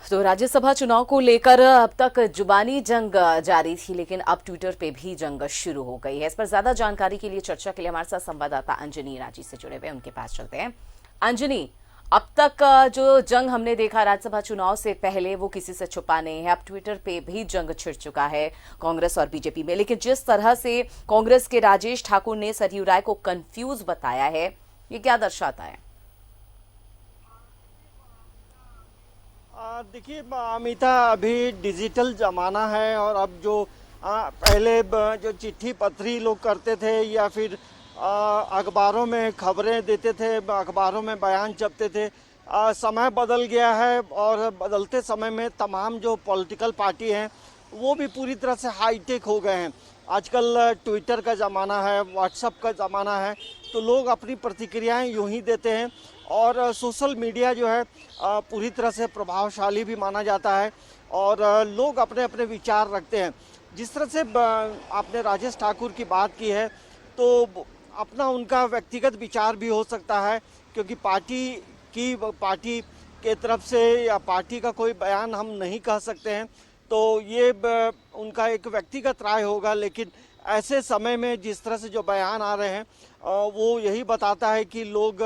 तो राज्यसभा चुनाव को लेकर अब तक जुबानी जंग जारी थी, लेकिन अब ट्विटर पे भी जंग शुरू हो गई है। इस पर ज्यादा जानकारी के लिए, चर्चा के लिए हमारे साथ संवाददाता अंजनी रांची से जुड़े हुए, उनके पास चलते हैं। अंजनी, अब तक जो जंग हमने देखा राज्यसभा चुनाव से पहले, वो किसी से छुपा नहीं है। अब ट्विटर पे भी जंग छिड़ चुका है कांग्रेस और बीजेपी में। लेकिन जिस तरह से कांग्रेस के राजेश ठाकुर ने सरयू राय को कंफ्यूज बताया है, ये क्या दर्शाता है? देखिए अमिता, अभी डिजिटल ज़माना है और अब जो पहले जो चिट्ठी पत्री लोग करते थे या फिर अखबारों में खबरें देते थे, अखबारों में बयान छपते थे, समय बदल गया है और बदलते समय में तमाम जो पॉलिटिकल पार्टी हैं वो भी पूरी तरह से हाईटेक हो गए हैं। आजकल ट्विटर का ज़माना है, व्हाट्सएप का ज़माना है, तो लोग अपनी प्रतिक्रियाएं यूं ही देते हैं और सोशल मीडिया जो है पूरी तरह से प्रभावशाली भी माना जाता है और लोग अपने अपने विचार रखते हैं। जिस तरह से आपने राजेश ठाकुर की बात की है, तो अपना उनका व्यक्तिगत विचार भी हो सकता है, क्योंकि पार्टी के तरफ से या पार्टी का कोई बयान हम नहीं कह सकते हैं, तो ये उनका एक व्यक्तिगत राय होगा। लेकिन ऐसे समय में जिस तरह से जो बयान आ रहे हैं वो यही बताता है कि लोग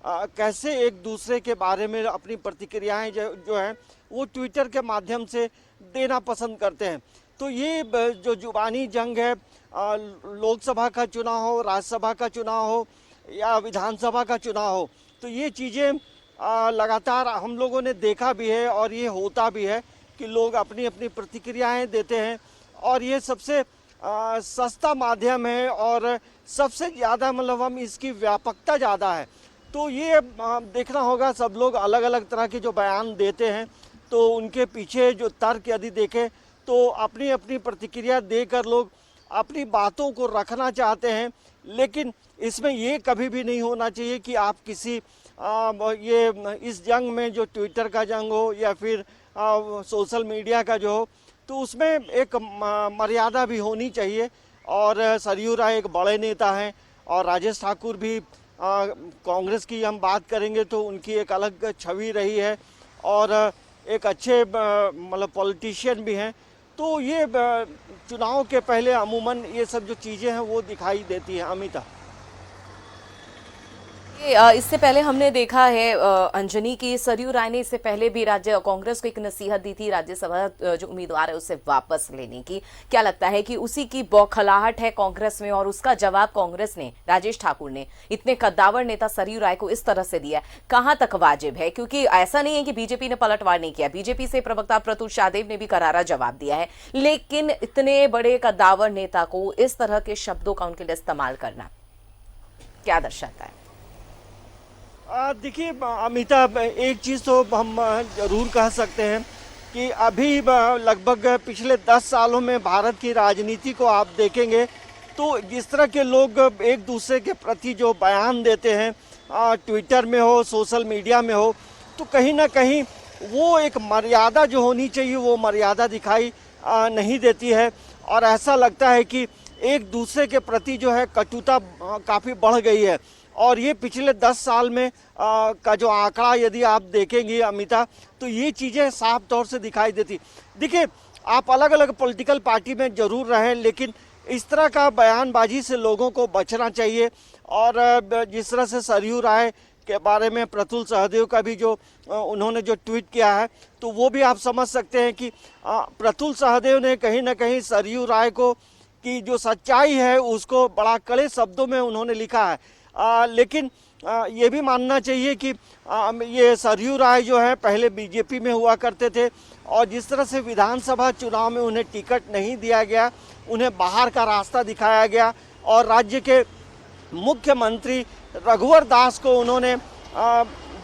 कैसे एक दूसरे के बारे में अपनी प्रतिक्रियाएं जो हैं वो ट्विटर के माध्यम से देना पसंद करते हैं। तो ये जो जुबानी जंग है, लोकसभा का चुनाव हो, राज्यसभा का चुनाव हो या विधानसभा का चुनाव हो, तो ये चीज़ें लगातार हम लोगों ने देखा भी है और ये होता भी है कि लोग अपनी अपनी प्रतिक्रियाएं देते हैं और ये सबसे सस्ता माध्यम है और सबसे ज़्यादा मतलब हम इसकी व्यापकता ज़्यादा है। तो ये देखना होगा, सब लोग अलग अलग तरह के जो बयान देते हैं तो उनके पीछे जो तर्क यदि देखें तो अपनी अपनी प्रतिक्रिया देकर लोग अपनी बातों को रखना चाहते हैं। लेकिन इसमें ये कभी भी नहीं होना चाहिए कि आप किसी ये इस जंग में जो ट्विटर का जंग हो या फिर सोशल मीडिया का जो हो, तो उसमें एक मर्यादा भी होनी चाहिए। और सरयू राय एक बड़े नेता हैं और राजेश ठाकुर भी कांग्रेस की हम बात करेंगे तो उनकी एक अलग छवि रही है और एक अच्छे मतलब पॉलिटिशियन भी हैं। तो ये चुनाव के पहले अमूमन ये सब जो चीज़ें हैं वो दिखाई देती हैं। अमिता, इससे पहले हमने देखा है अंजनी की सरयू राय ने इससे पहले भी राज्य कांग्रेस को एक नसीहत दी थी राज्यसभा जो उम्मीदवार है उसे वापस लेने की। क्या लगता है कि उसी की बौखलाहट है कांग्रेस में और उसका जवाब कांग्रेस ने, राजेश ठाकुर ने इतने कद्दावर नेता सरयू राय को इस तरह से दिया, कहां तक वाजिब है? क्योंकि ऐसा नहीं है कि बीजेपी ने पलटवार नहीं किया, बीजेपी से प्रवक्ता प्रतुल शाहदेव ने भी करारा जवाब दिया है, लेकिन इतने बड़े कद्दावर नेता को इस तरह के शब्दों का उनके लिए इस्तेमाल करना क्या दर्शाता है? देखिए अमिता, एक चीज़ तो हम ज़रूर कह सकते हैं कि अभी लगभग पिछले 10 सालों में भारत की राजनीति को आप देखेंगे तो जिस तरह के लोग एक दूसरे के प्रति जो बयान देते हैं, ट्विटर में हो, सोशल मीडिया में हो, तो कहीं ना कहीं वो एक मर्यादा जो होनी चाहिए वो मर्यादा दिखाई नहीं देती है और ऐसा लगता है कि एक दूसरे के प्रति जो है कटुता काफ़ी बढ़ गई है। और ये पिछले 10 साल में का जो आंकड़ा यदि आप देखेंगे अमिता, तो ये चीज़ें साफ तौर से दिखाई देती। देखिए, आप अलग अलग पॉलिटिकल पार्टी में ज़रूर रहें, लेकिन इस तरह का बयानबाजी से लोगों को बचना चाहिए। और जिस तरह से सरयू राय के बारे में प्रतुल सहदेव का भी जो उन्होंने जो ट्वीट किया है, तो वो भी आप समझ सकते हैं कि प्रतुल सहदेव ने कहीं ना कहीं सरयू राय को की जो सच्चाई है उसको बड़ा कड़े शब्दों में उन्होंने लिखा है। लेकिन ये भी मानना चाहिए कि ये सरयू राय जो है पहले बीजेपी में हुआ करते थे और जिस तरह से विधानसभा चुनाव में उन्हें टिकट नहीं दिया गया, उन्हें बाहर का रास्ता दिखाया गया और राज्य के मुख्यमंत्री रघुवर दास को उन्होंने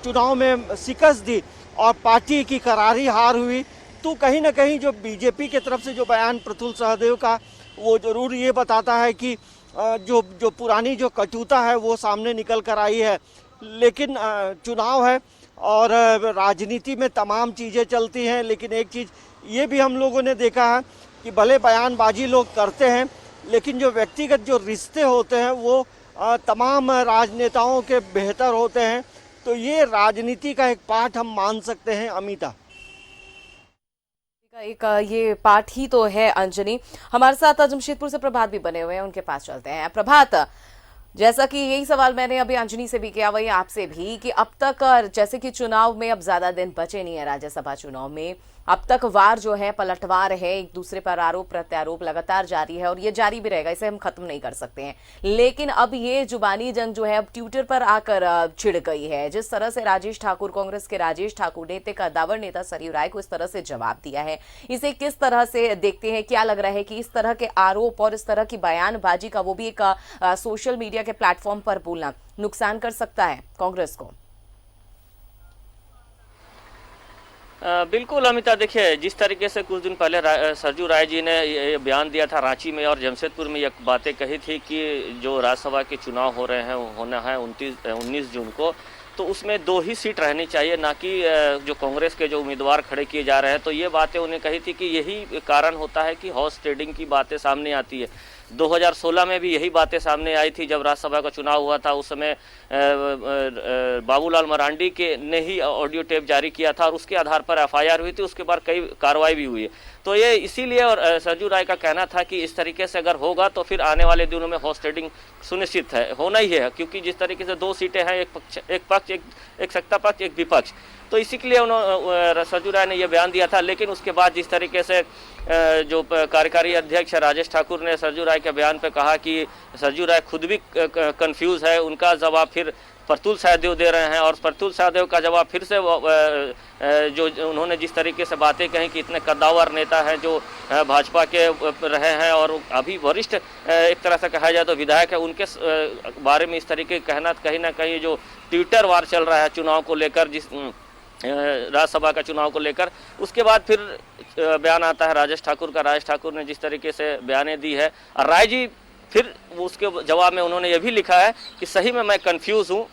चुनाव में शिकस्त दी और पार्टी की करारी हार हुई। तो कहीं ना कहीं जो बीजेपी की तरफ से जो बयान प्रतुल सहदेव का, वो ज़रूर ये बताता है कि जो पुरानी जो कटुता है वो सामने निकल कर आई है। लेकिन चुनाव है और राजनीति में तमाम चीज़ें चलती हैं, लेकिन एक चीज़ ये भी हम लोगों ने देखा है कि भले बयानबाजी लोग करते हैं, लेकिन जो व्यक्तिगत जो रिश्ते होते हैं वो तमाम राजनेताओं के बेहतर होते हैं। तो ये राजनीति का एक पार्ट हम मान सकते हैं। अमिता, एक ये पार्ट ही तो है अंजनी। हमारे साथ जमशेदपुर से प्रभात भी बने हुए हैं, उनके पास चलते हैं। प्रभात, जैसा कि यही सवाल मैंने अभी अंजनी से भी किया, वही आपसे भी, कि अब तक जैसे कि चुनाव में अब ज्यादा दिन बचे नहीं है, राज्यसभा चुनाव में अब तक वार जो है, पलटवार है, एक दूसरे पर आरोप प्रत्यारोप लगातार जारी है और ये जारी भी रहेगा, इसे हम खत्म नहीं कर सकते हैं। लेकिन अब ये जुबानी जंग जो है अब ट्विटर पर आकर छिड़ गई है। जिस तरह से राजेश ठाकुर, कांग्रेस के राजेश ठाकुर ने कद्दावर नेता सरयू राय को इस तरह से जवाब दिया है, इसे किस तरह से देखते हैं? क्या लग रहा है कि इस तरह के आरोप और इस तरह की बयानबाजी का, वो भी एक सोशल मीडिया के प्लेटफॉर्म पर बोलना, नुकसान कर सकता है कांग्रेस को? बिल्कुल अमिता, देखिए जिस तरीके से कुछ दिन पहले सरयू राय जी ने ये बयान दिया था रांची में और जमशेदपुर में, ये बातें कही थी कि जो राज्यसभा के चुनाव हो रहे हैं, होना है 19 जून को, तो उसमें 2 ही सीट रहनी चाहिए, ना कि जो कांग्रेस के जो उम्मीदवार खड़े किए जा रहे हैं। तो ये बातें उन्हें कही थी कि यही कारण होता है कि हॉर्स ट्रेडिंग की बातें सामने आती है। 2016 में भी यही बातें सामने आई थी, जब राज्यसभा का चुनाव हुआ था। उस समय बाबूलाल मरांडी के ने ही ऑडियो टेप जारी किया था और उसके आधार पर एफआईआर हुई थी, उसके बाद कई कार्रवाई भी हुई है। तो ये इसीलिए, और सरयू राय का कहना था कि इस तरीके से अगर होगा तो फिर आने वाले दिनों में हॉर्स ट्रेडिंग सुनिश्चित है, होना ही है, क्योंकि जिस तरीके से 2 सीटें हैं, एक सत्ता पक्ष, एक विपक्ष, तो इसी के लिए उन्होंने सरयू राय ने यह बयान दिया था। लेकिन उसके बाद जिस तरीके से जो कार्यकारी अध्यक्ष राजेश ठाकुर ने सरयू राय के बयान पर कहा कि सरयू राय खुद भी कंफ्यूज है, उनका जवाब फिर प्रतुल सहदेव दे रहे हैं। और प्रतुल सहदेव का जवाब फिर से जो उन्होंने जिस तरीके से बातें कही कि इतने कद्दावर नेता हैं जो भाजपा के रहे हैं और अभी वरिष्ठ एक तरह से कहा जाए तो विधायक है, उनके बारे में इस तरीके कहना, कहीं ना कहीं जो ट्विटर वार चल रहा है चुनाव को लेकर, जिस राज्यसभा का चुनाव को लेकर, उसके बाद फिर बयान आता है राजेश ठाकुर का। राजेश ठाकुर ने जिस तरीके से बयानें दी है, और राय जी फिर उसके जवाब में उन्होंने ये भी लिखा है कि सही में मैं कंफ्यूज हूँ,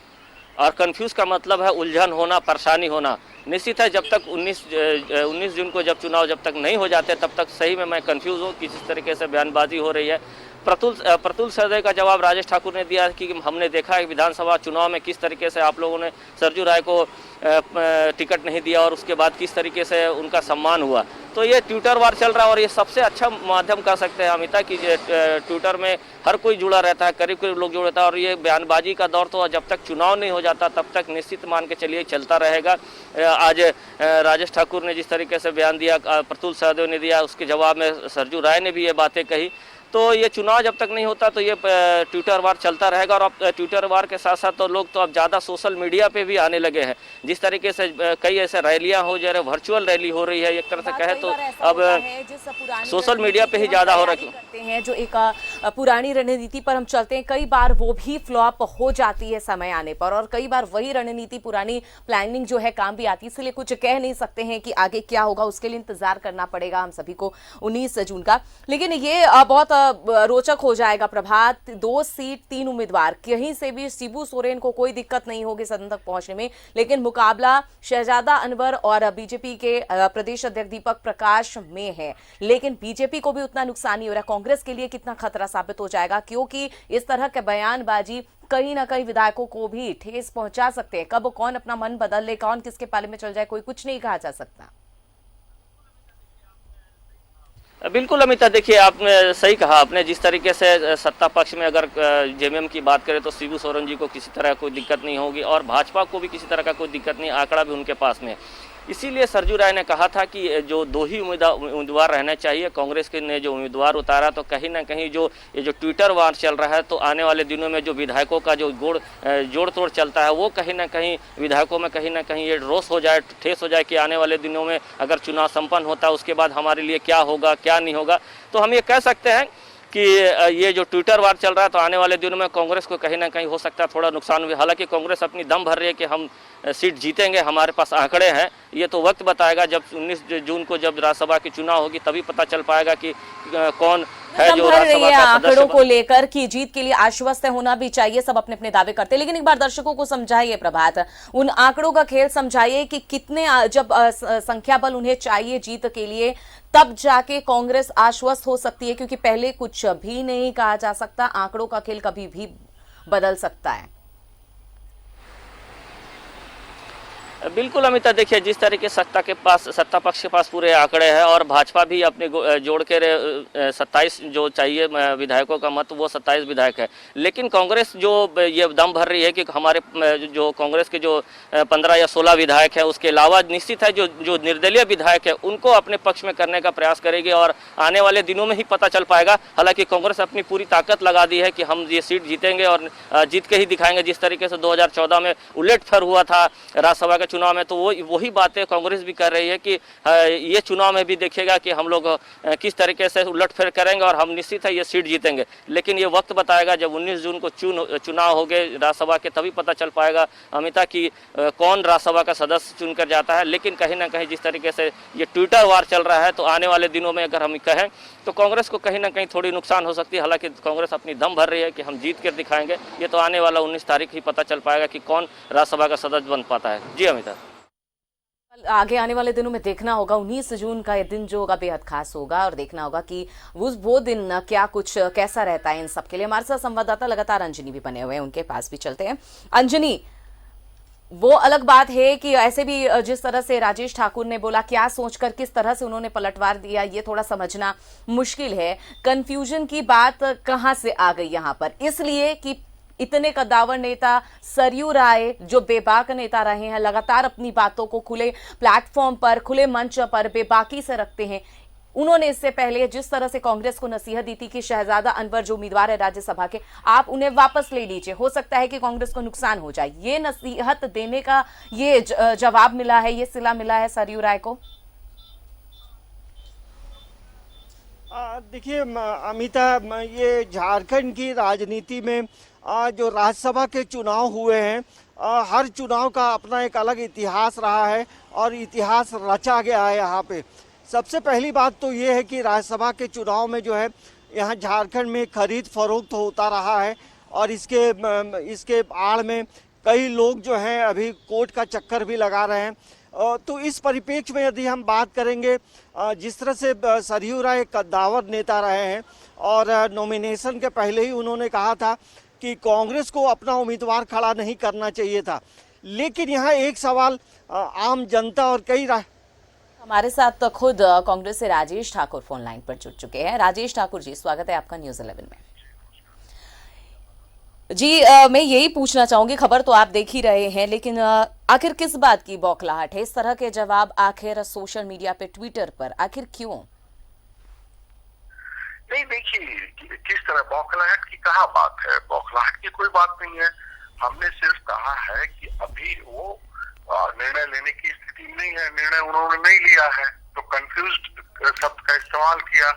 और कंफ्यूज का मतलब है उलझन होना, परेशानी होना। निश्चित है, जब तक 19 जून को जब चुनाव जब तक नहीं हो जाते, तब तक सही में मैं कंफ्यूज हूँ, किस तरीके से बयानबाजी हो रही है। प्रतुल सहदेव का जवाब राजेश ठाकुर ने दिया कि हमने देखा है विधानसभा चुनाव में किस तरीके से आप लोगों ने सरयू राय को टिकट नहीं दिया और उसके बाद किस तरीके से उनका सम्मान हुआ। तो ये ट्विटर वार चल रहा है और ये सबसे अच्छा माध्यम कह सकते हैं अमिता कि ट्विटर में हर कोई जुड़ा रहता है, करीब करीब लोग जुड़े रहता है। और ये बयानबाजी का दौर तो जब तक चुनाव नहीं हो जाता तब तक निश्चित मान के चलिए चलता रहेगा। आज राजेश ठाकुर ने जिस तरीके से बयान दिया, प्रतुल सहदेव ने दिया, उसके जवाब में सरयू राय ने भी ये बातें कही। तो ये चुनाव जब तक नहीं होता तो ये ट्विटर वार चलता रहेगा। और अब ट्विटर वार के साथ साथ तो लोग तो अब ज़्यादा सोशल मीडिया पे भी आने लगे हैं। जिस तरीके से कई ऐसे रैलियां हो जा रही, वर्चुअल रैली हो रही है, एक तरह से कहे तो अब सोशल मीडिया पे ही ज़्यादा हो रही है। जो एक पुरानी रणनीति पर हम चलते हैं, कई बार वो भी फ्लॉप हो जाती है समय आने पर, और कई बार वही रणनीति, पुरानी प्लानिंग जो है काम भी आती है। इसलिए कुछ कह नहीं सकते हैं कि आगे क्या होगा, उसके लिए इंतजार करना पड़ेगा हम सभी को 19 जून का। लेकिन ये बहुत रोचक हो जाएगा प्रभात। 2 सीट 3 उम्मीदवार, कहीं से भी शिबू सोरेन को कोई दिक्कत नहीं होगी सदन तक पहुंचने में, लेकिन मुकाबला शहजादा अनवर और बीजेपी के प्रदेश अध्यक्ष दीपक प्रकाश में है। लेकिन बीजेपी को भी उतना नुकसान नहीं हो रहा। कांग्रेस के लिए कितना खतरा साबित हो जाएगा, क्योंकि इस तरह के बयानबाजी कहीं ना कहीं विधायकों को भी ठेस पहुंचा सकते हैं। कब कौन अपना मन बदल ले, कौन किसके पाले में चल जाए, कोई कुछ नहीं कहा जा सकता। बिल्कुल अमिता, देखिए आपने सही कहा। आपने जिस तरीके से सत्ता पक्ष में अगर जेएमएम की बात करें तो शिबू सोरेन जी को किसी तरह कोई दिक्कत नहीं होगी और भाजपा को भी किसी तरह का कोई दिक्कत नहीं, आंकड़ा भी उनके पास में। इसीलिए सरयू राय ने कहा था कि जो 2 ही उम्मीदवार रहने चाहिए। कांग्रेस के ने जो उम्मीदवार उतारा तो कहीं ना कहीं जो ये जो ट्विटर वार चल रहा है, तो आने वाले दिनों में जो विधायकों का जो जोड़ तोड़ चलता है, वो कहीं ना कहीं विधायकों में कहीं ना कहीं ये रोष हो जाए, ठेस हो जाए कि आने वाले दिनों में अगर चुनाव संपन्न होता है उसके बाद हमारे लिए क्या होगा, क्या नहीं होगा। तो हम ये कह सकते हैं कि ये जो ट्विटर वार चल रहा है, तो आने वाले दिनों में कांग्रेस को कहीं ना कहीं हो सकता है थोड़ा नुकसान हुआ। हालांकि कांग्रेस अपनी दम भर रही है कि हम सीट जीतेंगे, हमारे पास आंकड़े हैं। ये तो वक्त बताएगा, जब 19 जून को जब राज्यसभा की चुनाव होगी तभी पता चल पाएगा कि कौन है जो राज्यसभा का आंकड़ों को लेकर कि जीत के लिए आश्वस्त होना भी चाहिए, सब अपने अपने दावे करते हैं। लेकिन एक बार दर्शकों को समझाइए प्रभात, उन आंकड़ों का खेल समझाइए कि कितने जब संख्या बल उन्हें चाहिए जीत के लिए, तब जाके कांग्रेस आश्वस्त हो सकती है, क्योंकि पहले कुछ भी नहीं कहा जा सकता। आंकड़ों का खेल कभी भी बदल सकता है। बिल्कुल अमिता, देखिए जिस तरीके सत्ता पक्ष के पास पूरे आंकड़े हैं और भाजपा भी अपने जोड़ के 27 जो चाहिए विधायकों का मत, वो 27 विधायक है। लेकिन कांग्रेस जो ये दम भर रही है कि हमारे जो कांग्रेस के जो 15 या 16 विधायक है, उसके अलावा निश्चित है जो निर्दलीय विधायक है उनको अपने पक्ष में करने का प्रयास करेगी और आने वाले दिनों में ही पता चल पाएगा। हालांकि कांग्रेस अपनी पूरी ताकत लगा दी है कि हम ये सीट जीतेंगे और जीत के ही दिखाएंगे। जिस तरीके से 2014 में उलटफेर हुआ था राज्यसभा के चुनाव में, तो वही बातें कांग्रेस भी कर रही है कि ये चुनाव में भी देखिएगा कि हम लोग किस तरीके से उलटफेर करेंगे और हम निश्चित है ये सीट जीतेंगे। लेकिन ये वक्त बताएगा, जब 19 जून को चुनाव हो गए राज्यसभा के, तभी पता चल पाएगा अमिता कि कौन राज्यसभा का सदस्य चुनकर जाता है। लेकिन कहीं ना कहीं जिस तरीके से ये ट्विटर वार चल रहा है, तो आने वाले दिनों में अगर हम कहें तो कांग्रेस को कहीं ना कहीं थोड़ी नुकसान हो सकती है। हालांकि कांग्रेस अपनी दम भर रही है कि हम जीत कर दिखाएंगे। ये तो आने वाला 19 तारीख ही पता चल पाएगा कि कौन राज्यसभा का सदस्य बन पाता है। जी अमिता, आगे आने वाले दिनों में देखना होगा। 19 जून का ये दिन जो होगा बेहद खास होगा और देखना होगा कि वो दिन क्या कुछ कैसा रहता है इन सब के लिए। हमारे साथ संवाददाता लगातार अंजनी भी बने हुए हैं, उनके पास भी चलते हैं। अंजनी, वो अलग बात है कि ऐसे भी जिस तरह से राजेश ठाकुर ने बोला, क्या सोचकर किस तरह से उन्होंने पलटवार दिया, ये थोड़ा समझना मुश्किल है। कंफ्यूजन की बात कहां से आ गई यहां पर? इसलिए कि इतने कद्दावर नेता सरयू राय जो बेबाक नेता रहे हैं, लगातार अपनी बातों को खुले प्लेटफॉर्म पर, खुले मंच पर बेबाकी से रखते हैं। उन्होंने इससे पहले जिस तरह से कांग्रेस को नसीहत दी थी कि शहजादा अनवर जो उम्मीदवार है राज्यसभा के, आप उन्हें वापस ले लीजिए, हो सकता है कि कांग्रेस को नुकसान हो जाए, ये नसीहत देने का ये जवाब मिला है, ये सिला मिला है सरयू राय को। देखिए अमिता, ये झारखंड की राजनीति में जो राज्यसभा के चुनाव हुए हैं, हर चुनाव का अपना एक अलग इतिहास रहा है और इतिहास रचा गया है यहाँ पे। सबसे पहली बात तो ये है कि राज्यसभा के चुनाव में जो है यहाँ झारखंड में खरीद फरोख्त होता रहा है और इसके आड़ में कई लोग जो हैं अभी कोर्ट का चक्कर भी लगा रहे हैं। तो इस परिप्रेक्ष्य में यदि हम बात करेंगे, जिस तरह से सरयू राय कद्दावर नेता रहे हैं और नॉमिनेशन के पहले ही उन्होंने कहा था कि कांग्रेस को अपना उम्मीदवार खड़ा नहीं करना चाहिए था। लेकिन यहाँ एक सवाल आम जनता और कई हमारे साथ तो खुद कांग्रेस से राजेश ठाकुर फोन लाइन पर जुड़ चुके हैं। राजेश ठाकुर जी, स्वागत है आपका न्यूज़ 11 में। जी, मैं यही पूछना चाहूंगी, खबर तो आप देख ही रहे हैं, लेकिन आखिर किस बात की बौखलाहट है? इस तरह के जवाब आखिर सोशल मीडिया पे, ट्विटर पर आखिर क्यों? नहीं, देखिए किस तरह बौखलाहट की कहाँ बात है, बौखलाहट की कोई बात नहीं है। हमने सिर्फ कहा है कि अभी वो निर्णय लेने की स्थिति में नहीं है, निर्णय उन्होंने नहीं लिया है, तो कंफ्यूज्ड शब्द का इस्तेमाल किया,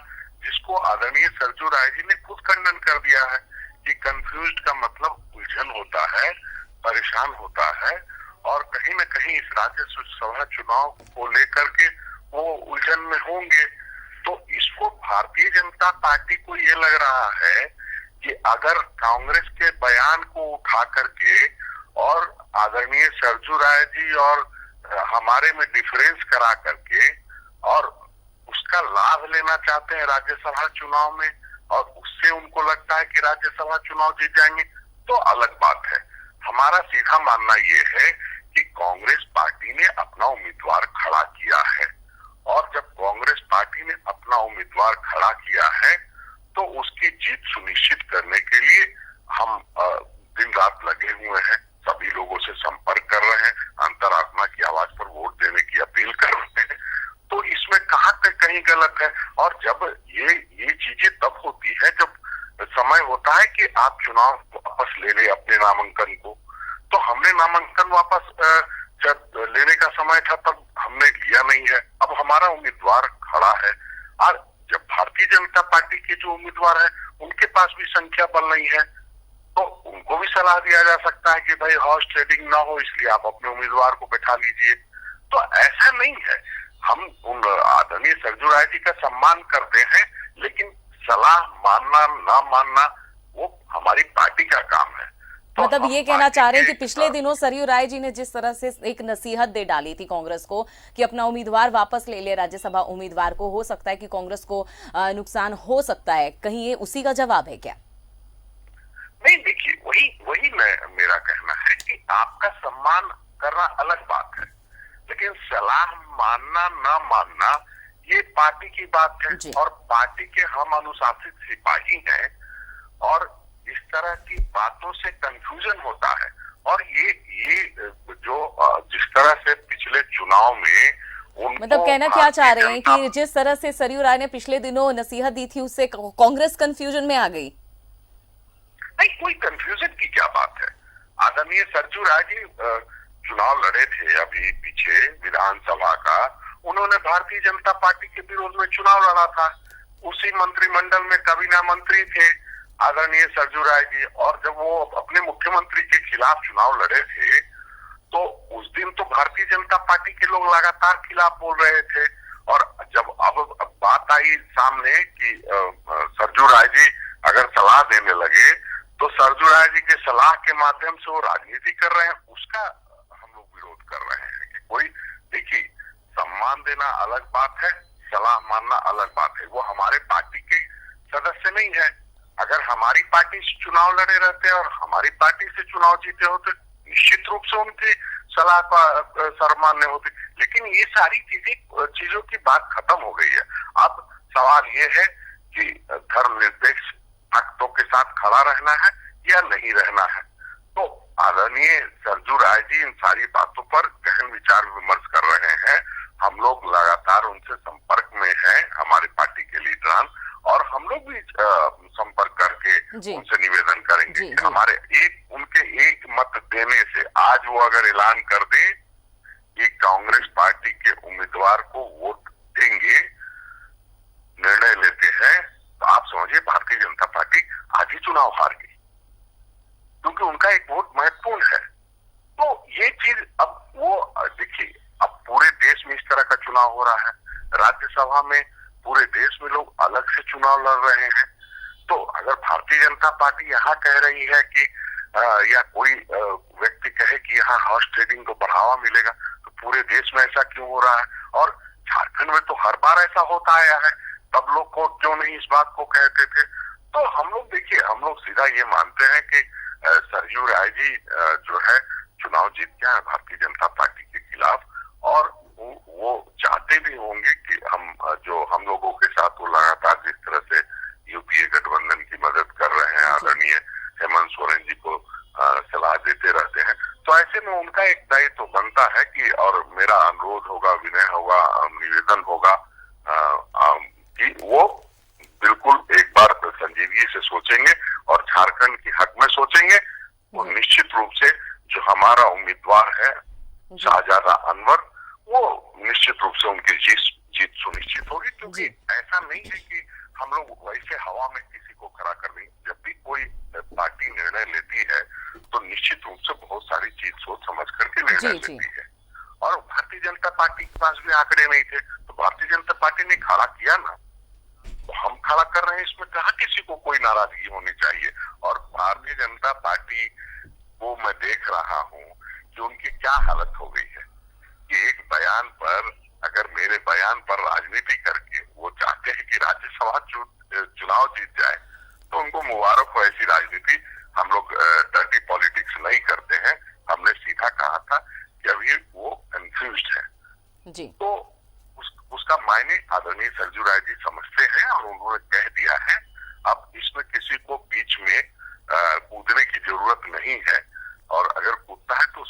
जिसको आदरणीय सरयू राय जी ने खुद खंडन कर दिया है कि कंफ्यूज्ड का मतलब उलझन होता है, परेशान होता है और कहीं न कहीं इस राज्यसभा चुनाव को लेकर के वो उलझन में होंगे। तो इसको भारतीय जनता पार्टी को ये लग रहा है कि अगर कांग्रेस के बयान को उठा करके और आदरणीय सरयू राय जी और हमारे में डिफरेंस करा करके और उसका लाभ लेना चाहते हैं राज्यसभा चुनाव में और उससे उनको लगता है कि राज्यसभा चुनाव जीत जाएंगे, तो अलग बात है। हमारा सीधा मानना ये है कि कांग्रेस पार्टी ने अपना उम्मीदवार खड़ा किया है और जब कांग्रेस पार्टी ने अपना उम्मीदवार खड़ा किया है तो उसकी जीत सुनिश्चित करने के लिए हम दिन रात लगे हुए हैं, सभी लोगों से संपर्क कर रहे हैं, अंतरात्मा की आवाज पर वोट देने की अपील कर रहे हैं। तो इसमें कहाँ तक कहीं गलत है? और जब ये चीजें तब होती है जब समय होता है कि आप चुनाव वापस ले ले अपने नामांकन को। तो हमने नामांकन वापस जब लेने का समय था तब हमने लिया नहीं है, अब हमारा उम्मीदवार खड़ा है और जब भारतीय जनता पार्टी के जो उम्मीदवार है उनके पास भी संख्या बल नहीं है तो उनको भी सलाह दिया जा सकता है कि भाई हॉर्स ट्रेडिंग ना हो, इसलिए आप अपने उम्मीदवार को बैठा लीजिए। तो ऐसा नहीं है, हम उन आदरणीय सरयू राय जी का सम्मान करते हैं, लेकिन सलाह मानना ना मानना वो हमारी पार्टी का काम है। तो मतलब ये कहना चाह रहे हैं कि पिछले दिनों सरयू राय जी ने जिस तरह से एक नसीहत दे डाली थी कांग्रेस को कि अपना उम्मीदवार वापस ले ले, राज्यसभा उम्मीदवार को, हो सकता है कि कांग्रेस को नुकसान हो सकता है, कहीं ये उसी का जवाब है क्या? नहीं, देखिए वही मेरा कहना है कि आपका सम्मान करना अलग बात है, लेकिन सलाह मानना ना मानना ये पार्टी की बात है जी। और पार्टी के हम अनुशासित सिपाही हैं और इस तरह की बातों से कंफ्यूजन होता है। और ये जो जिस तरह से पिछले चुनाव में उनको मतलब कहना क्या चाह रहे हैं भारतीय कि जिस तरह से सरयू राय ने पिछले दिनों नसीहत दी थी उससे कांग्रेस कंफ्यूजन में आ गई? नहीं, कोई कंफ्यूजन की क्या बात है। आदरणीय सरजू राय जी चुनाव लड़े थे अभी पीछे विधानसभा का, उन्होंने भारतीय जनता पार्टी के विरोध में चुनाव लड़ा था। उसी मंत्रिमंडल में काबीना मंत्री थे आदरणीय सरजू राय जी, और जब वो अपने मुख्यमंत्री के खिलाफ चुनाव लड़े थे तो उस दिन तो भारतीय जनता पार्टी के लोग लगातार खिलाफ बोल रहे थे। और जब अब बात आई सामने कि सरजू राय जी अगर सलाह देने लगे तो सरजू राय जी के सलाह के माध्यम से वो राजनीति कर रहे हैं, उसका हम लोग विरोध कर रहे हैं। कि कोई देखिए, सम्मान देना अलग बात है, सलाह मानना अलग बात है। वो हमारे पार्टी के सदस्य नहीं है। अगर हमारी पार्टी से चुनाव लड़े रहते और हमारी पार्टी से चुनाव जीते होते, निश्चित रूप से उनकी सलाह का सर्वमान्य होती। लेकिन ये सारी चीजों की बात खत्म हो गई है। अब सवाल ये है कि धर्मनिरपेक्ष ताकतों के साथ खड़ा रहना है या नहीं रहना है। तो आदरणीय सरजू राय जी इन सारी बातों पर गहन विचार विमर्श कर रहे हैं। हम लोग लगातार उनसे संपर्क में हैं, हमारी पार्टी के लीडरान, और हम लोग भी संपर्क करके उनसे निवेदन करेंगे कि हमारे उनके एक मत देने से आज वो अगर ऐलान कर दे कि कांग्रेस पार्टी के उम्मीदवार को वोट देंगे, निर्णय लेते हैं, तो आप समझिए भारतीय जनता पार्टी आज ही चुनाव हार गई, क्योंकि उनका एक वोट महत्वपूर्ण है। तो ये चीज अब वो देखिए, अब पूरे देश में इस तरह का चुनाव हो रहा है, राज्यसभा में पूरे देश में लोग अलग से चुनाव लड़ रहे हैं। तो अगर भारतीय जनता पार्टी यहाँ कह रही है कि या कोई व्यक्ति कहे कि यहाँ हॉर्स ट्रेडिंग को बढ़ावा मिलेगा, तो पूरे देश में ऐसा क्यों हो रहा है? और झारखंड में तो हर बार ऐसा होता आया है, तब लोग को क्यों नहीं इस बात को कहते थे? तो हम लोग देखिए, हम लोग सीधा ये मानते हैं कि सरजू राय जी जो है चुनाव जीत के आए भारतीय जनता पार्टी के खिलाफ, और वो चाहते भी होंगे कि हम लोगों के साथ वो लगातार जिस तरह से यूपीए गठबंधन की मदद कर रहे हैं, आदरणीय हेमंत सोरेन जी को सलाह देते रहते हैं, तो ऐसे में उनका एक दायित्व तो बनता है कि, और मेरा अनुरोध होगा, विनय होगा, निवेदन होगा कि वो बिल्कुल एक बार संजीदगी से सोचेंगे और झारखंड के हक में सोचेंगे। और निश्चित रूप से जो हमारा उम्मीदवार है शाहजादा अनवर, वो निश्चित रूप से उनकी जीत सुनिश्चित होगी, क्योंकि ऐसा नहीं है कि हम लोग वैसे हवा में किसी को खड़ा कर देंगे। जब भी कोई पार्टी निर्णय लेती है तो निश्चित रूप से बहुत सारी चीज सोच समझ करके निर्णय लेती है। और भारतीय जनता पार्टी के पास भी आंकड़े नहीं थे, तो भारतीय जनता पार्टी ने खड़ा किया ना, तो हम खड़ा कर रहे हैं, इसमें कहा किसी को कोई नाराजगी होनी चाहिए। और भारतीय जनता पार्टी को मैं देख रहा हूँ कि उनकी क्या हालत हो गई है कि एक बयान पर, अगर मेरे बयान पर राजनीति करके वो चाहते हैं कि राज्यसभा चुनाव जीत जाए, तो उनको मुबारक हो। ऐसी राजनीति हम लोग डर्टी पॉलिटिक्स नहीं करते हैं। हमने सीधा कहा था कि अभी वो कंफ्यूज्ड है जी। तो उसका मायने आदरणीय सरजू राय जी समझते हैं और उन्होंने कह दिया है। अब इसमें किसी को बीच में कूदने की जरूरत नहीं है, और अगर कूदता है तो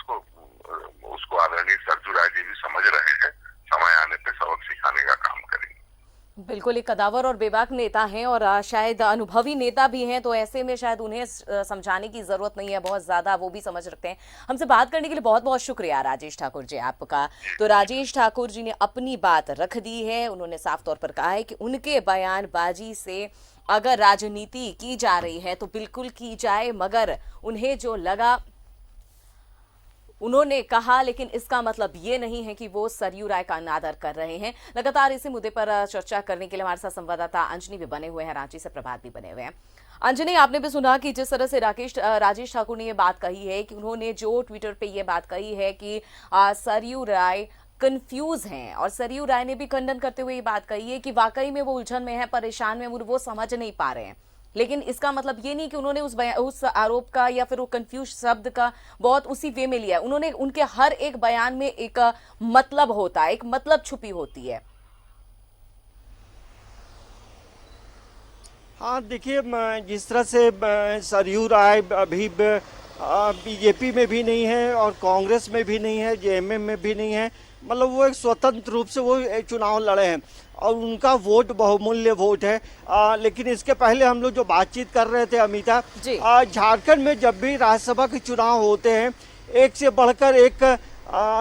उसको आदरणीय सरजू राय जी भी समझ रहे हैं, समय आने पे सबक सिखाने का काम करेंगे। बिल्कुल, एक कदावर और बेबाक नेता हैं और शायद अनुभवी नेता भी हैं, तो ऐसे में शायद उन्हें समझाने की जरूरत नहीं है, बहुत ज्यादा वो भी समझ रखते हैं। हमसे बात करने के लिए बहुत बहुत शुक्रिया राजेश ठाकुर जी आपका। तो राजेश ठाकुर जी ने अपनी बात रख दी है, उन्होंने साफ तौर पर कहा है कि उनके बयानबाजी से अगर राजनीति की जा रही है तो बिल्कुल की जाए, मगर उन्हें जो लगा उन्होंने कहा, लेकिन इसका मतलब ये नहीं है कि वो सरयू राय का अनादर कर रहे हैं। लगातार इसी मुद्दे पर चर्चा करने के लिए हमारे साथ संवाददाता अंजनी भी बने हुए हैं, रांची से प्रभात भी बने हुए हैं। अंजनी, आपने भी सुना कि जिस तरह से राजेश ठाकुर ने ये बात कही है कि उन्होंने जो ट्विटर पे ये बात कही है कि सरयू राय कंफ्यूज हैं, और सरयू राय ने भी खंडन करते हुए ये बात कही है कि वाकई में वो उलझन में है, परेशान में, वो समझ नहीं पा रहे हैं। लेकिन इसका मतलब ये नहीं कि उन्होंने उस आरोप का या फिर वो कंफ्यूज शब्द का बहुत उसी वे में लिया है। उन्होंने उनके हर एक बयान में एक मतलब होता है, एक मतलब छुपी होती है। हाँ देखिए, जिस तरह से सरयू राय अभी बीजेपी में भी नहीं है और कांग्रेस में भी नहीं है, जेएमएम में भी नहीं है, मतलब वो एक स्वतंत्र रूप से वो एक चुनाव लड़े हैं और उनका वोट बहुमूल्य वोट है। लेकिन इसके पहले हम लोग जो बातचीत कर रहे थे अमिता, झारखंड में जब भी राज्यसभा के चुनाव होते हैं एक से बढ़कर एक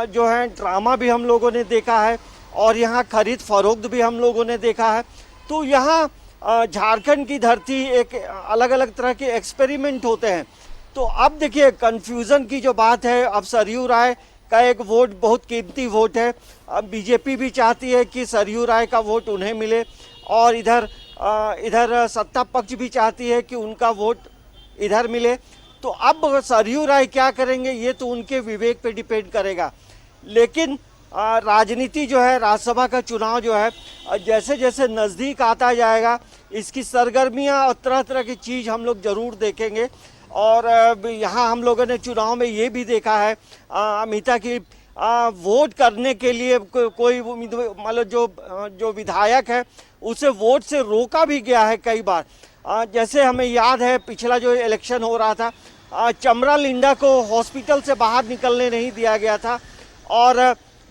जो है ड्रामा भी हम लोगों ने देखा है और यहाँ खरीद फरोख्त भी हम लोगों ने देखा है। तो यहाँ झारखंड की धरती एक अलग अलग तरह के एक्सपेरिमेंट होते हैं। तो अब देखिए कन्फ्यूज़न की जो बात है, अब सरयू राय का एक वोट बहुत कीमती वोट है। अब बीजेपी भी चाहती है कि सरयू राय का वोट उन्हें मिले और इधर सत्ता पक्ष भी चाहती है कि उनका वोट इधर मिले। तो अब सरयू राय क्या करेंगे ये तो उनके विवेक पे डिपेंड करेगा। लेकिन राजनीति जो है, राज्यसभा का चुनाव जो है, जैसे जैसे नज़दीक आता जाएगा इसकी सरगर्मियाँ और तरह तरह की चीज़ हम लोग ज़रूर देखेंगे। और यहाँ हम लोगों ने चुनाव में ये भी देखा है अमिता की वोट करने के लिए कोई मतलब जो विधायक है उसे वोट से रोका भी गया है कई बार। जैसे हमें याद है पिछला जो इलेक्शन हो रहा था, चमरा लिंडा को हॉस्पिटल से बाहर निकलने नहीं दिया गया था और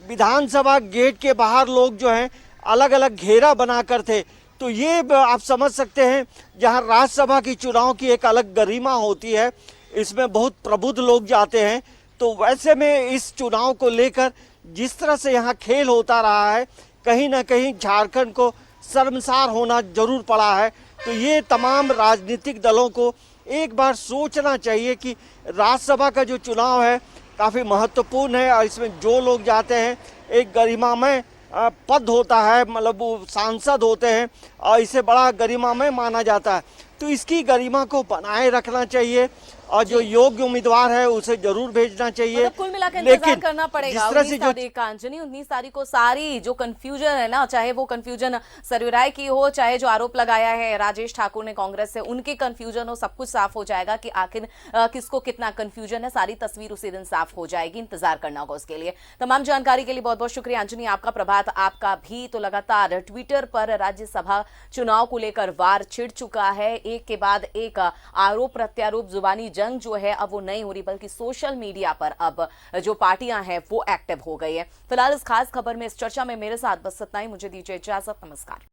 विधानसभा गेट के बाहर लोग जो हैं अलग अलग घेरा बनाकर थे। तो ये आप समझ सकते हैं जहां राज्यसभा की चुनाव की एक अलग गरिमा होती है, इसमें बहुत प्रबुद्ध लोग जाते हैं। तो वैसे में इस चुनाव को लेकर जिस तरह से यहाँ खेल होता रहा है, कहीं ना कहीं झारखंड को शर्मसार होना जरूर पड़ा है। तो ये तमाम राजनीतिक दलों को एक बार सोचना चाहिए कि राज्यसभा का जो चुनाव है काफ़ी महत्वपूर्ण है और इसमें जो लोग जाते हैं एक गरिमामय पद होता है, मतलब वो सांसद होते हैं और इसे बड़ा गरिमामय माना जाता है। तो इसकी गरिमा को बनाए रखना चाहिए और जो योग्य उम्मीदवार है उसे जरूर भेजना चाहिए। मतलब कुल मिलाकर इंतजार करना पड़ेगा 19 तारीख का। अंजनी 19 तारीख को सारी जो कंफ्यूजन है ना, चाहे वो कंफ्यूजन सरयू राय की हो, चाहे जो आरोप लगाया है राजेश ठाकुर ने कांग्रेस से, उनके कंफ्यूजन हो, सब कुछ साफ हो जाएगा कि आखिर किसको कितना कंफ्यूजन है। सारी तस्वीर उसी दिन साफ हो जाएगी, इंतजार करना होगा उसके लिए। तमाम जानकारी के लिए बहुत बहुत शुक्रिया अंजनी, आपका प्रभात आपका भी। तो लगातार ट्विटर पर राज्यसभा चुनाव को लेकर वार छिड़ चुका है, एक के बाद एक आरोप प्रत्यारोप, जुबानी जंग जो है अब वो नहीं हो रही बल्कि सोशल मीडिया पर अब जो पार्टियां हैं वो एक्टिव हो गई है। फिलहाल इस खास खबर में, इस चर्चा में मेरे साथ बस इतना ही। मुझे दीजिए इजाजत, नमस्कार।